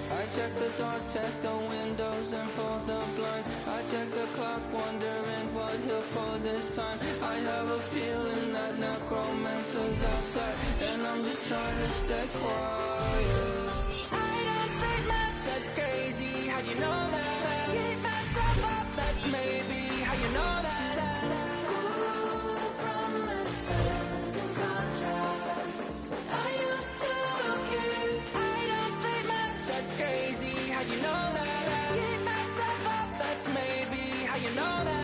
I check the doors, check the windows, and pull the blinds. I check the clock, wondering what he'll pull this time. I have a feeling that necromancer's outside, and I'm just trying to stay quiet. I don't take much, that's crazy. How'd you know that? Keep myself up, that's maybe how you know that. Promises and contracts I used to keep. I don't stay much, that's crazy. How'd you know that? Keep myself up, that's maybe how you know that.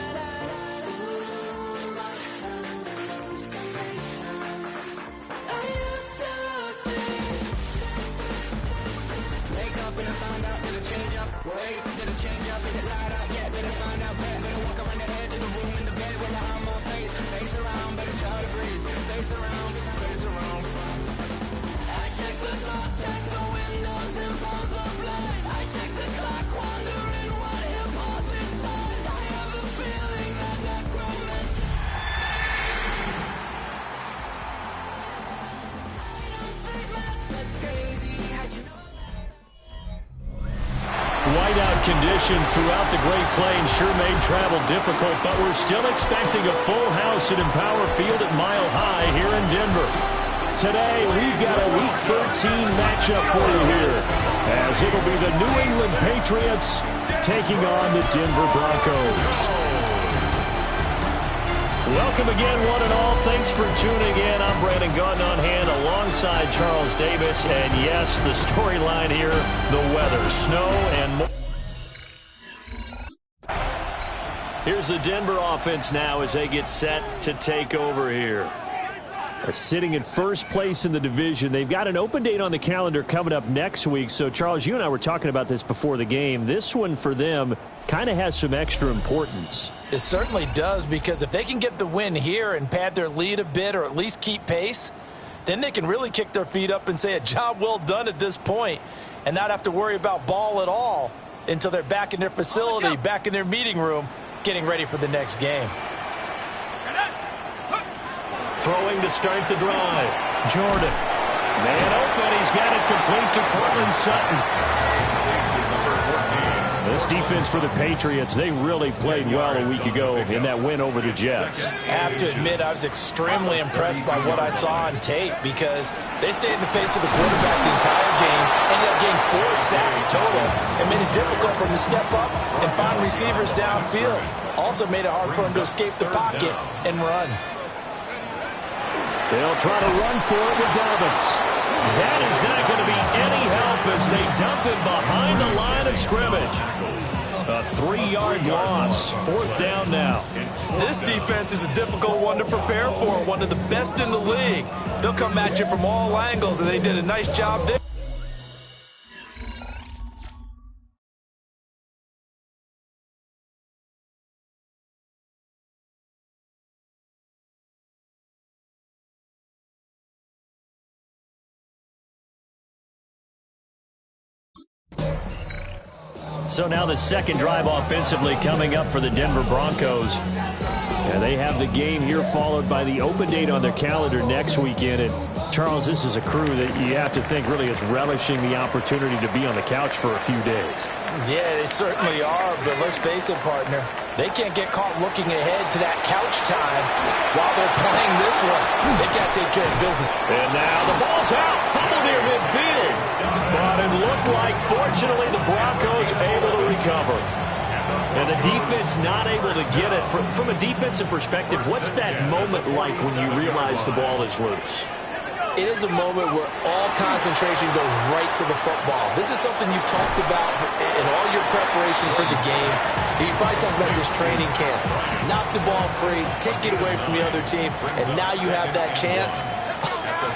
My hallucination I used to see. Wake up and I found out, did it change up? Wait, did it change up? Is it light up? Yeah, did it find out? Better walk around the edge of the room in the bed with my arm on face. Face around, better try to breathe. Face around, face around. I check the doors, check the windows, and pull the blind. I check the clock, wondering what he'll pull this time. I have a feeling that necromancer. I don't say much, that's crazy. How'd you know? Whiteout conditions throughout the Great Plains sure made travel difficult, but we're still expecting a full house at Empower Field at Mile High here in Denver. Today, we've got a Week 13 matchup for you here, as it'll be the New England Patriots taking on the Denver Broncos. Welcome again, one and all. Thanks for tuning in. I'm Brandon Gaudin on hand alongside Charles Davis. And yes, the storyline here, the weather, snow, and more. Here's the Denver offense now as they get set to take over here. Sitting in first place in the division. They've got an open date on the calendar coming up next week. So, Charles, you and I were talking about this before the game. This one for them kind of has some extra importance. It certainly does, because if they can get the win here and pad their lead a bit or at least keep pace, then they can really kick their feet up and say a job well done at this point and not have to worry about ball at all until they're back in their facility, back in their meeting room, getting ready for the next game. Throwing to start the drive. Jordan. Man open. He's got it complete to Cortland Sutton. This defense for the Patriots, they really played well a week ago in that win over the Jets. I have to admit, I was extremely impressed by what I saw on tape, because they stayed in the face of the quarterback the entire game, ended up getting 4 sacks total, and made it difficult for him to step up and find receivers downfield. Also made it hard for him to escape the pocket and run. They'll try to run for it with Dobbins. That is not going to be any help as they dump him behind the line of scrimmage. A 3-yard loss. 4th down now. This defense is a difficult one to prepare for, one of the best in the league. They'll come at you from all angles, and they did a nice job there. So now the second drive offensively coming up for the Denver Broncos. And they have the game here followed by the open date on their calendar next weekend. And Charles, this is a crew that you have to think really is relishing the opportunity to be on the couch for a few days. Yeah, they certainly are, but let's face it, partner. They can't get caught looking ahead to that couch time while they're playing this one. They've got to take care of business. And now the ball's out. Fumble near midfield. But it looked like, fortunately, the Broncos able to recover. And the defense not able to get it. From a defensive perspective, what's that moment like when you realize the ball is loose? It is a moment where all concentration goes right to the football. This is something you've talked about in all your preparation for the game. You probably talked about this training camp. Knock the ball free, take it away from the other team, and now you have that chance.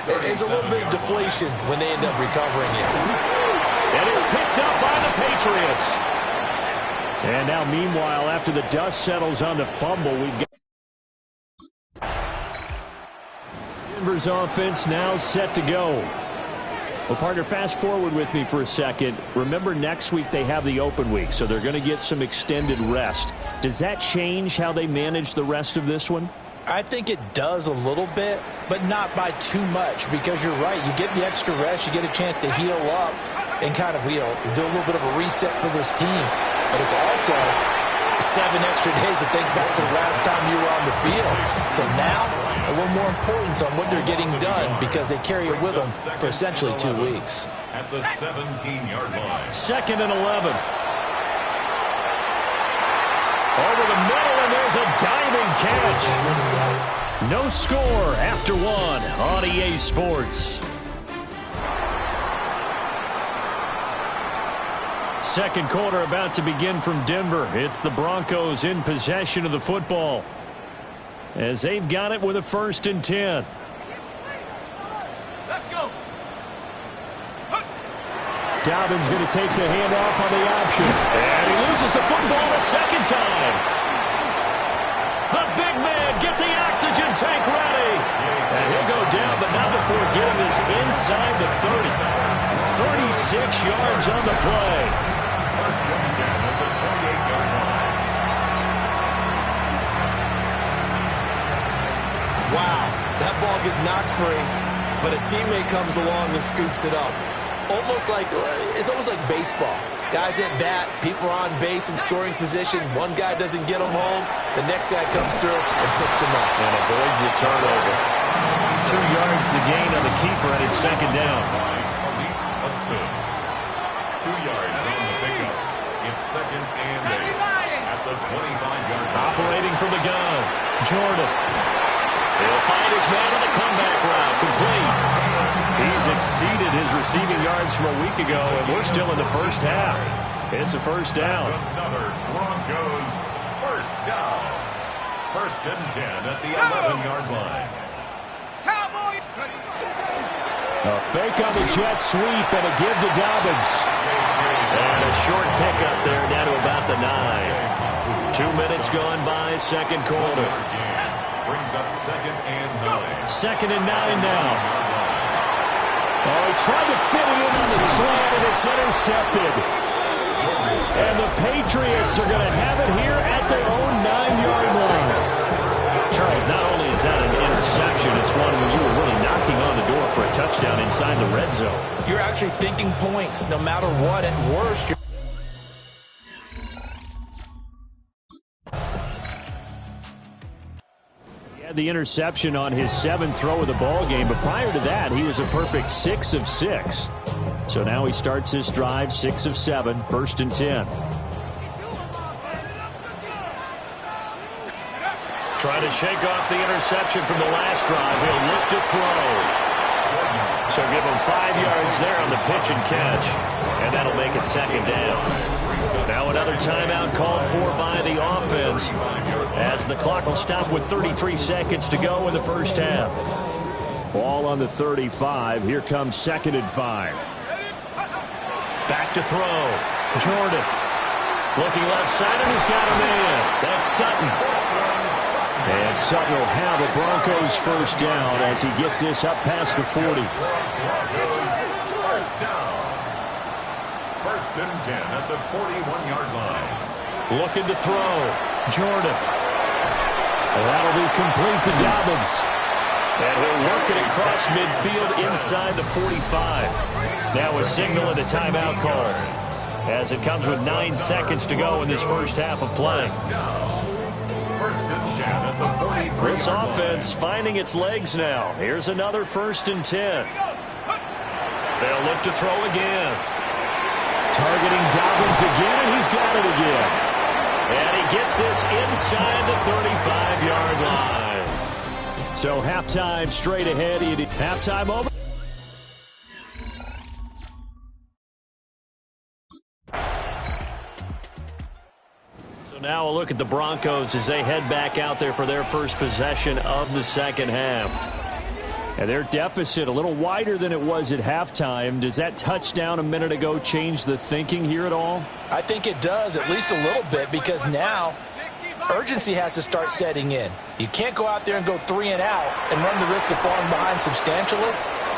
There's a little bit of deflation when they end up recovering it. And it's picked up by the Patriots. And now, meanwhile, after the dust settles on the fumble, we've got Denver's offense now set to go. Well, partner, fast forward with me for a second. Remember, next week they have the open week, so they're going to get some extended rest. Does that change how they manage the rest of this one? I think it does a little bit, but not by too much, because you're right. You get the extra rest, you get a chance to heal up and kind of, do a little bit of a reset for this team. But it's also 7 extra days to think back to the last time you were on the field. So now, a little more importance on what they're getting done, because they carry it with them for essentially 2 weeks. At the 17-yard line. 2nd and 11. Over the middle, and there's a diving catch. No score after 1 on EA Sports. Second quarter about to begin from Denver. It's the Broncos in possession of the football, as they've got it with a 1st and 10. Let's go. Dobbins going to take the handoff on the option. And he loses the football a second time. The big man, get the oxygen tank ready. And he'll go down, but not before getting this inside the 30. 36 yards on the play. 1st and 10 at the 28-yard line. Wow, that ball gets knocked free, but a teammate comes along and scoops it up. It's almost like baseball. Guys at bat, people are on base in scoring position. One guy doesn't get them home. The next guy comes through and picks him up. And avoids the turnover. 2 yards the gain on the keeper, and it's 2nd down. 2 yards on the pickup. It's 2nd and 8 at the 25-yard line. Operating from the gun, Jordan. He'll find his man on the comeback route, complete. He's exceeded his receiving yards from a week ago, and we're still in the first half. It's a 1st down. Another Broncos 1st down. 1st and 10 at the 11-yard line. Cowboys! A fake on the jet sweep and a give to Dobbins. And a short pickup there down to about the 9. 2 minutes gone by, second quarter. Brings up 2nd and 9. 2nd and 9 now. Oh, he tried to fit it in on the slant, and it's intercepted. And the Patriots are going to have it here at their own 9-yard line. Charles, not only is that an interception, it's one where you were really knocking on the door for a touchdown inside the red zone. You're actually thinking points, no matter what. At worst, you're the interception on his 7th throw of the ball game, but prior to that, he was a perfect 6 of 6. So now he starts his drive 6 of 7, 1st and 10. Trying to shake off the interception from the last drive. He'll look to throw. So give him 5 yards there on the pitch and catch, and that'll make it 2nd down. Now another timeout called for by the offense, as the clock will stop with 33 seconds to go in the first half. Ball on the 35. Here comes 2nd and 5. Back to throw. Jordan. Looking left side, and he's got a man. That's Sutton. And Sutton will have a Broncos 1st down as he gets this up past the 40. Broncos 1st down. 1st and 10 at the 41-yard line. Looking to throw. Jordan. That'll be complete to Dobbins. And he'll work it across midfield inside the 45. Now a signal and a timeout call, as it comes with 9 seconds to go in this first half of play. 1st and 10 at the 43. This offense finding its legs now. Here's another 1st and 10. They'll look to throw again. Targeting Dobbins again, and he's got it again. And he gets this inside the 35-yard line. So halftime straight ahead. Halftime over. So now a look at the Broncos as they head back out there for their first possession of the second half. And their deficit a little wider than it was at halftime. Does that touchdown a minute ago change the thinking here at all? I think it does, at least a little bit, because now urgency has to start setting in. You can't go out there and go 3 and out and run the risk of falling behind substantially,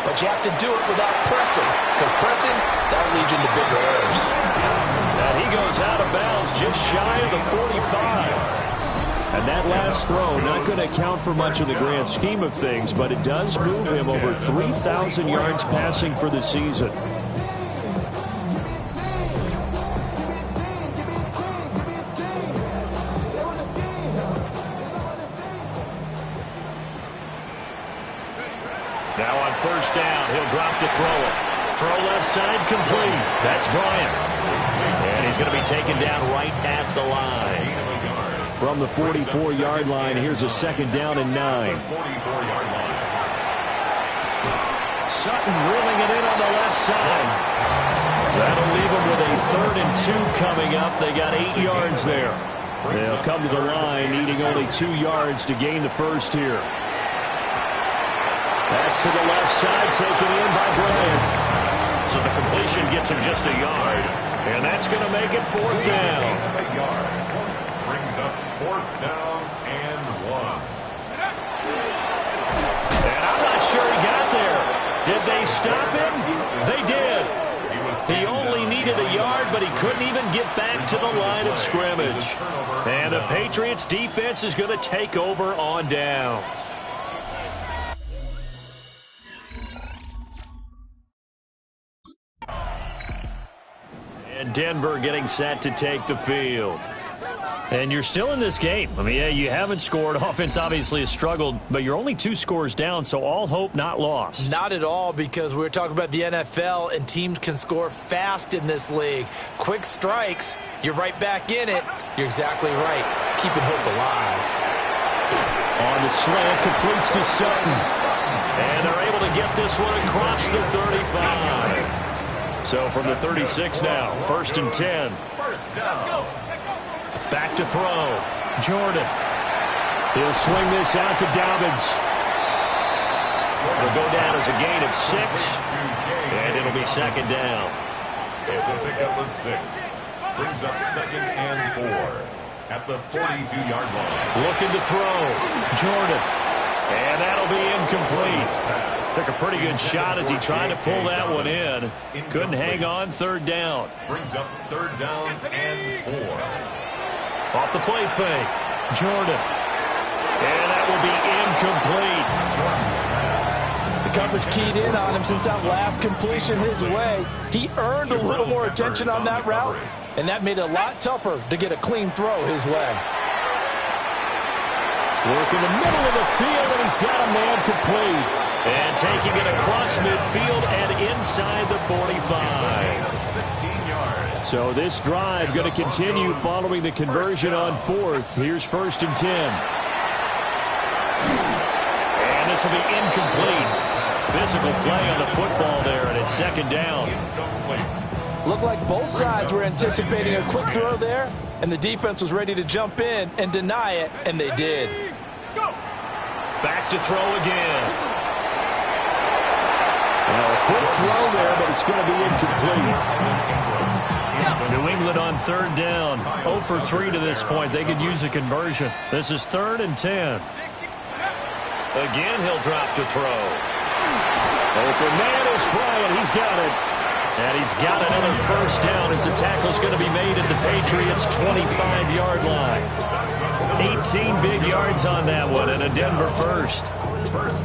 but you have to do it without pressing, because pressing, that'll lead you into bigger errors. And he goes out of bounds just shy of the 45. And that last throw, not going to account for much in the grand scheme of things, but it does move him over 3,000 yards passing for the season. Now on first down, he'll drop to throw it. Throw left side complete. That's Bryant. And he's going to be taken down right at the line. From the 44-yard line, here's a second down and 9. Sutton reeling it in on the left side. That'll leave them with a 3rd and 2 coming up. They got 8 yards there. They'll come to the line, needing only 2 yards to gain the first here. That's to the left side, taken in by Bryant. So the completion gets him just a yard. And that's going to make it 4th down. Brings up 4th down and 1. And I'm not sure he got there. Did they stop him? They did. He only needed a yard, but he couldn't even get back to the line of scrimmage. And the Patriots defense is going to take over on downs. And Denver getting set to take the field. And you're still in this game. I mean, yeah, you haven't scored. Offense obviously has struggled, but you're only 2 scores down, so all hope not lost. Not at all, because we're talking about the NFL, and teams can score fast in this league. Quick strikes, you're right back in it. You're exactly right. Keeping hope alive. On the slant, completes to Sutton. And they're able to get this one across the 35. So from the 36 now, 1st and 10. Back to throw. Jordan. He'll swing this out to Dobbins. It'll go down as a gain of 6. And it'll be 2nd down. It's a pickup of 6. Brings up 2nd and 4 at the 42-yard line. Looking to throw. Jordan. And that'll be incomplete. Took a pretty good shot as he tried to pull that one in. Couldn't hang on. 3rd down. Brings up 3rd down and 4. Off the play fake. Jordan. And that will be incomplete. The coverage keyed in on him since that last completion his way. He earned a little more attention on that route, and that made it a lot tougher to get a clean throw his way. Work in the middle of the field, and he's got a man complete. And taking it across midfield and inside the 45. 16 yards. So this drive going to continue following the conversion on 4th. Here's 1st and 10. And this will be incomplete. Physical play on the football there, and it's 2nd down. Looked like both sides were anticipating a quick throw there, and the defense was ready to jump in and deny it, and they did. Back to throw again. Well, a quick throw there, but it's going to be incomplete. New England on 3rd down. 0 for 3 to this point. They could use a conversion. This is 3rd and 10. Again, he'll drop to throw. Open man is Bryant. He's got it. And he's got another 1st down as the tackle's going to be made at the Patriots' 25-yard line. 18 big yards on that one, and a Denver first.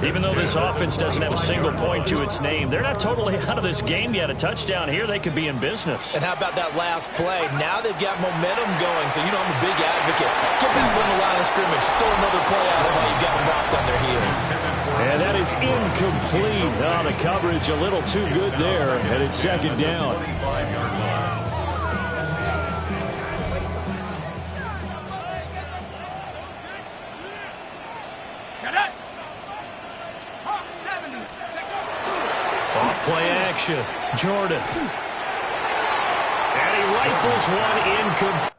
Even though this offense doesn't have a single point to its name, they're not totally out of this game yet. A touchdown here, they could be in business. And how about that last play? Now they've got momentum going, so you know I'm a big advocate. Get back from the line of scrimmage. Throw another play out of while you've got them locked on their heels. And that is incomplete. Oh, the coverage a little too good there, and it's 2nd down. Play action. Jordan. And he rifles one incomplete.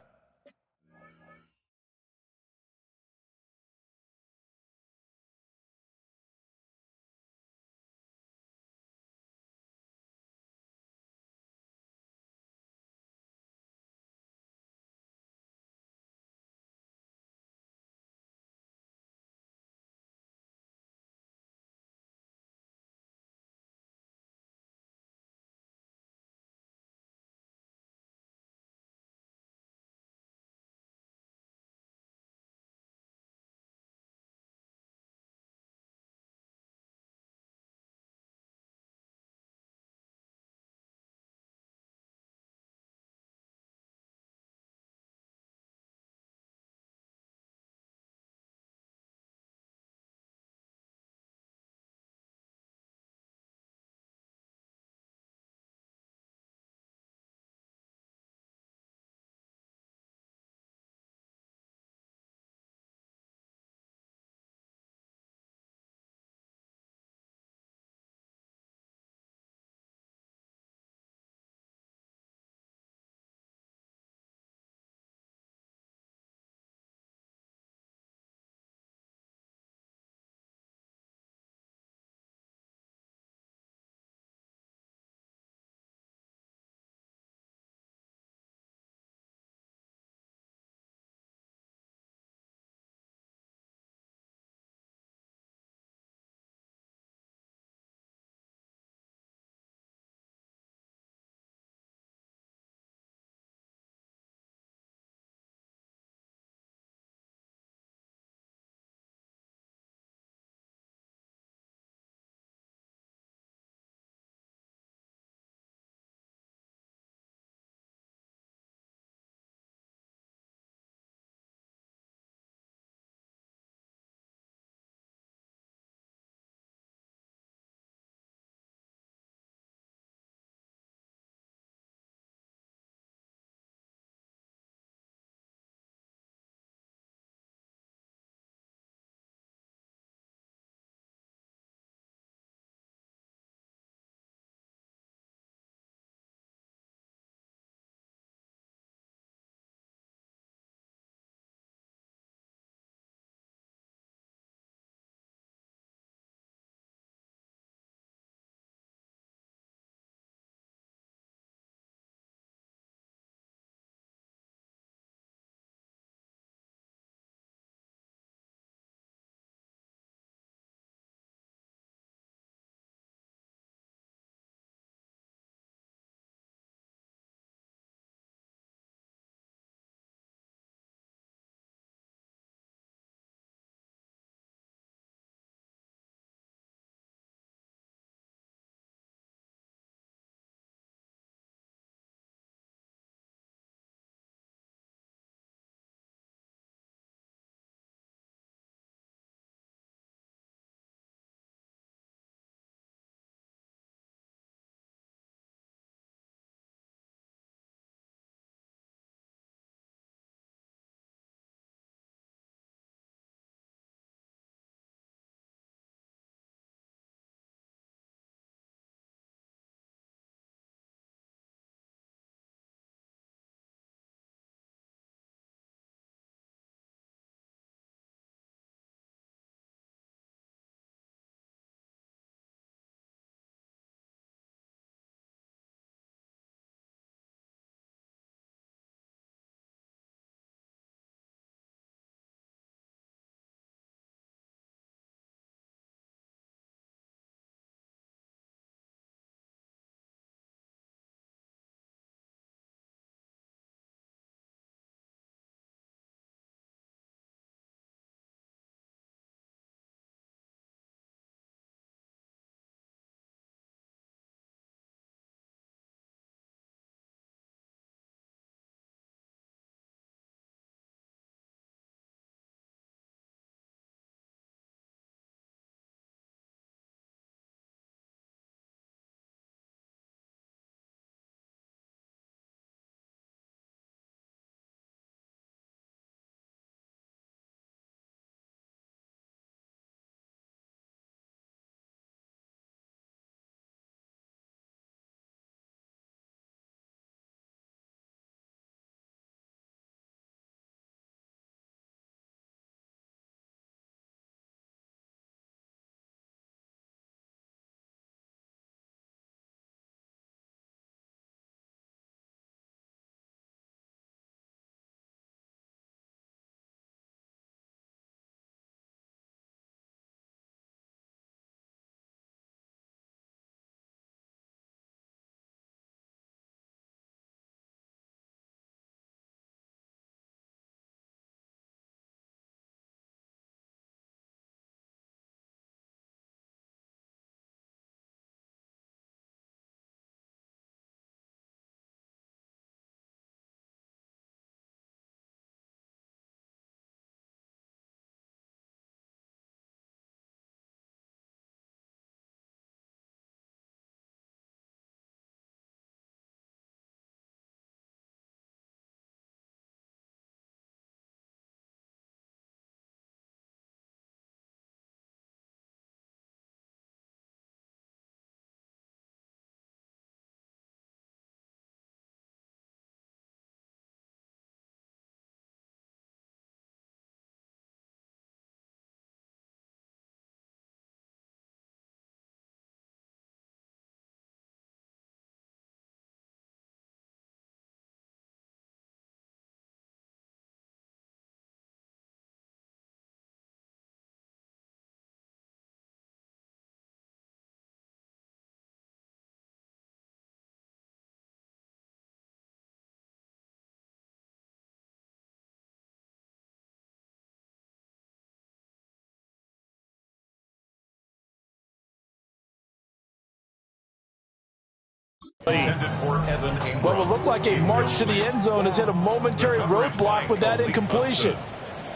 What will look like a march to the end zone has hit a momentary roadblock with that incompletion.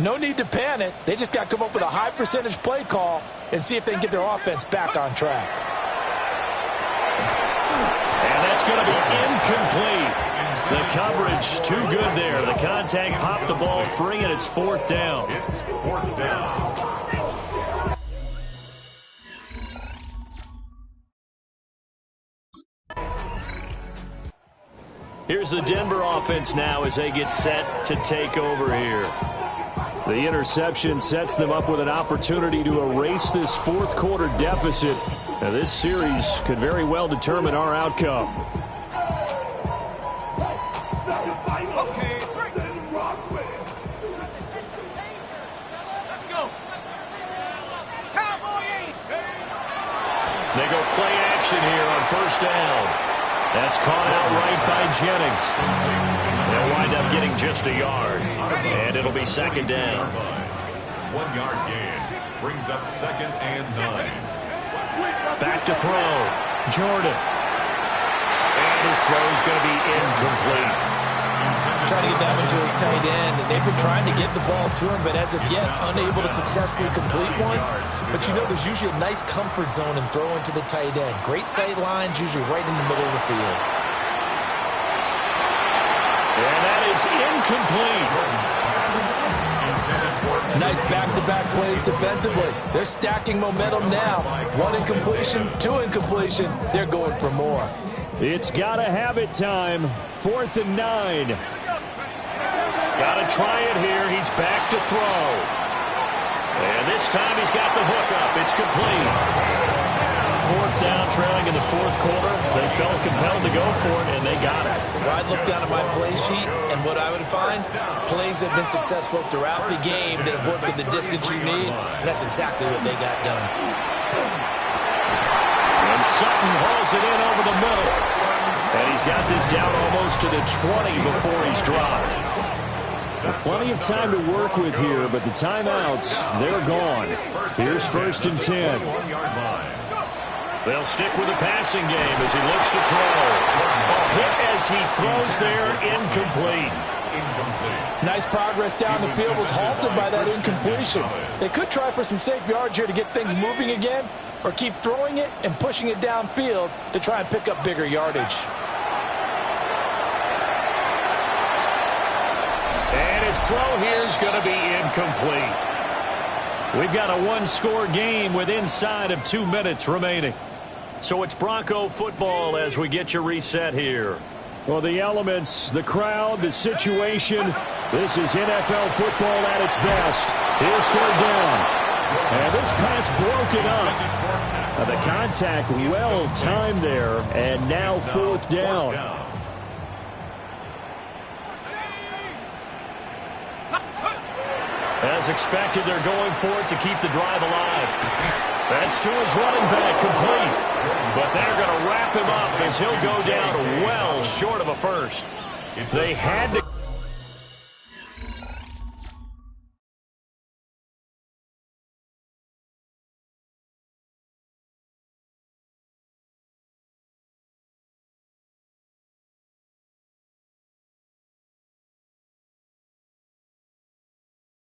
No need to panic. They just got to come up with a high percentage play call and see if they can get their offense back on track. And that's going to be incomplete. The coverage too good there. The contact popped the ball free, and it's fourth down. It's fourth down. Here's the Denver offense now as they get set to take over here. The interception sets them up with an opportunity to erase this fourth quarter deficit. Now, this series could very well determine our outcome. They go play action here on first down. That's caught out right by Jennings. They'll wind up getting just a yard. And it'll be second down. 1 yard gain brings up second and 9. Back to throw. Jordan. And his throw is going to be incomplete. Trying to get that one to his tight end, and they've been trying to get the ball to him, but as of yet, unable to successfully complete one. But you know, there's usually a nice comfort zone in throwing to the tight end. Great sight lines, usually right in the middle of the field. And that is incomplete. Nice back-to-back plays defensively. They're stacking momentum now. 1 incompletion, 2 incompletion. They're going for more. It's got to have it time. 4th and 9. Got to try it here. He's back to throw. And this time he's got the hook up. It's complete. 4th down, trailing in the fourth quarter. They felt compelled to go for it, and they got it. Well, I'd look down at my play sheet, and what I would find, plays have been successful throughout the game that have worked at the distance you need, and that's exactly what they got done. And Sutton hauls it in over the middle. And he's got this down almost to the 20 before he's dropped. Plenty of time to work with here, but the timeouts, they're gone. Here's 1st and 10. They'll stick with the passing game as he looks to throw. A hit as he throws there, incomplete. Nice progress down the field was halted by that incompletion. They could try for some safe yards here to get things moving again, or keep throwing it and pushing it downfield to try and pick up bigger yardage. And his throw here is going to be incomplete. We've got a one-score game with inside of 2 minutes remaining. So it's Bronco football as we get you reset here. Well, the elements, the crowd, the situation, this is NFL football at its best. Here's 3rd down. And this pass broken up. The contact well timed there, and now 4th down. As expected, they're going for it to keep the drive alive. That's to his running back, complete. But they're going to wrap him up as he'll go down well short of a first. They had to